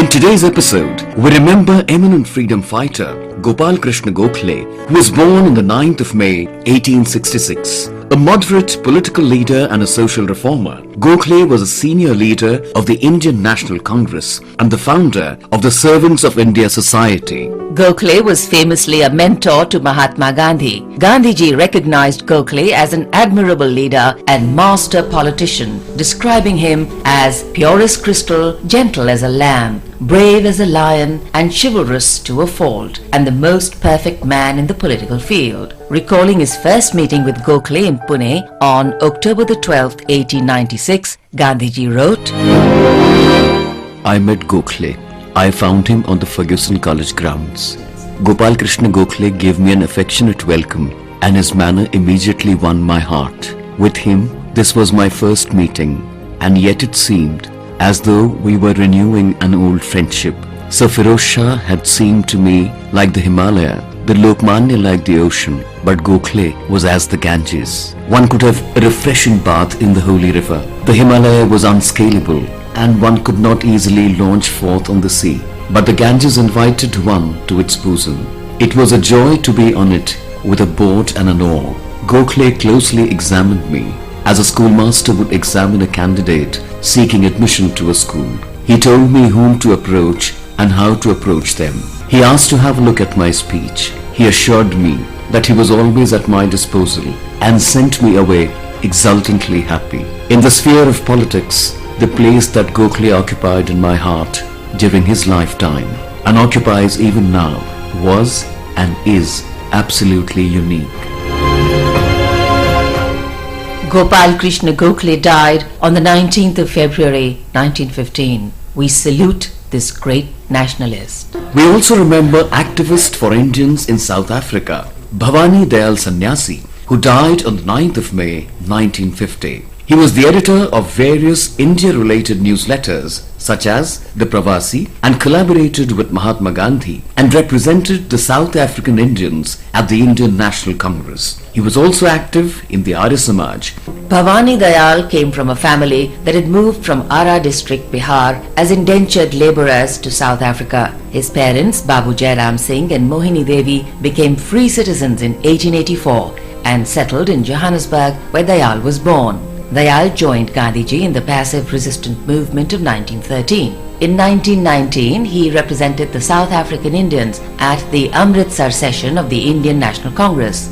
today's episode, we remember eminent freedom fighter Gopal Krishna Gokhale, who was born on the 9th of May 1866. A moderate political leader and a social reformer, Gokhale was a senior leader of the Indian National Congress and the founder of the Servants of India Society. Gokhale was famously a mentor to Mahatma Gandhi. Gandhiji recognized Gokhale as an admirable leader and master politician, describing him as pure as crystal, gentle as a lamb, brave as a lion, and chivalrous to a fault, and the most perfect man in the political field. Recalling his first meeting with Gokhale in Pune on October the 12th, 1896, Gandhiji wrote, I met Gokhale. I found him on the Ferguson College grounds. Gopal Krishna Gokhale gave me an affectionate welcome, and his manner immediately won my heart. With him, this was my first meeting, and yet it seemed as though we were renewing an old friendship. Sir Firoz Shah had seemed to me like the Himalaya, the Lokmanya like the ocean, but Gokhale was as the Ganges. One could have a refreshing bath in the holy river. The Himalaya was unscalable, and one could not easily launch forth on the sea. But the Ganges invited one to its bosom. It was a joy to be on it with a boat and an oar. Gokhale closely examined me, as a schoolmaster would examine a candidate seeking admission to a school. He told me whom to approach and how to approach them. He asked to have a look at my speech. He assured me that he was always at my disposal and sent me away exultantly happy. In the sphere of politics, the place that Gokhale occupied in my heart during his lifetime and occupies even now was and is absolutely unique. Gopal Krishna Gokhale died on the 19th of February 1915. We salute this great nationalist. We also remember activist for Indians in South Africa, Bhavani Dayal Sannyasi, who died on the 9th of May 1950. He was the editor of various India-related newsletters such as The Pravasi and collaborated with Mahatma Gandhi and represented the South African Indians at the Indian National Congress. He was also active in the Arya Samaj. Bhavani Dayal came from a family that had moved from Ara district, Bihar as indentured laborers to South Africa. His parents, Babu Jairam Singh and Mohini Devi, became free citizens in 1884 and settled in Johannesburg, where Dayal was born. Dayal joined Gandhiji in the passive resistance movement of 1913. In 1919, he represented the South African Indians at the Amritsar session of the Indian National Congress.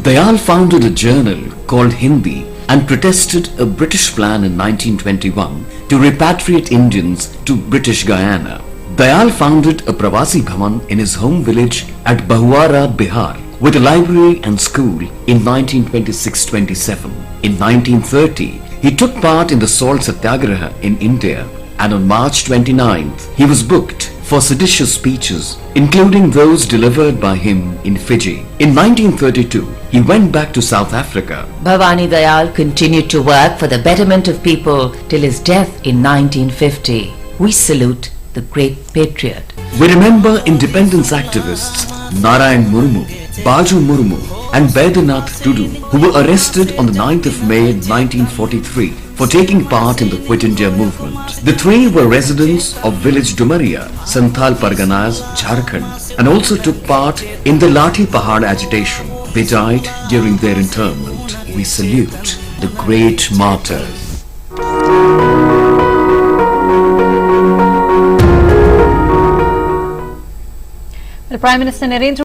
Dayal founded a journal called Hindi and protested a British plan in 1921 to repatriate Indians to British Guyana. Dayal founded a Pravasi Bhavan in his home village at Bahuara, Bihar, with a library and school in 1926-27. In 1930, he took part in the Salt Satyagraha in India, and on March 29th, he was booked for seditious speeches, including those delivered by him in Fiji. In 1932, he went back to South Africa. Bhavani Dayal continued to work for the betterment of people till his death in 1950. We salute the great patriot. We remember independence activists Narayan Murmu, Baju Murmu and Baidyanath Tudu, who were arrested on the 9th of May 1943 for taking part in the Quit India movement. The three were residents of village Dumaria, Santhal Parganas, Jharkhand, and also took part in the Lathi Pahad agitation. They died during their internment. We salute the great martyrs. The Prime Minister Narendra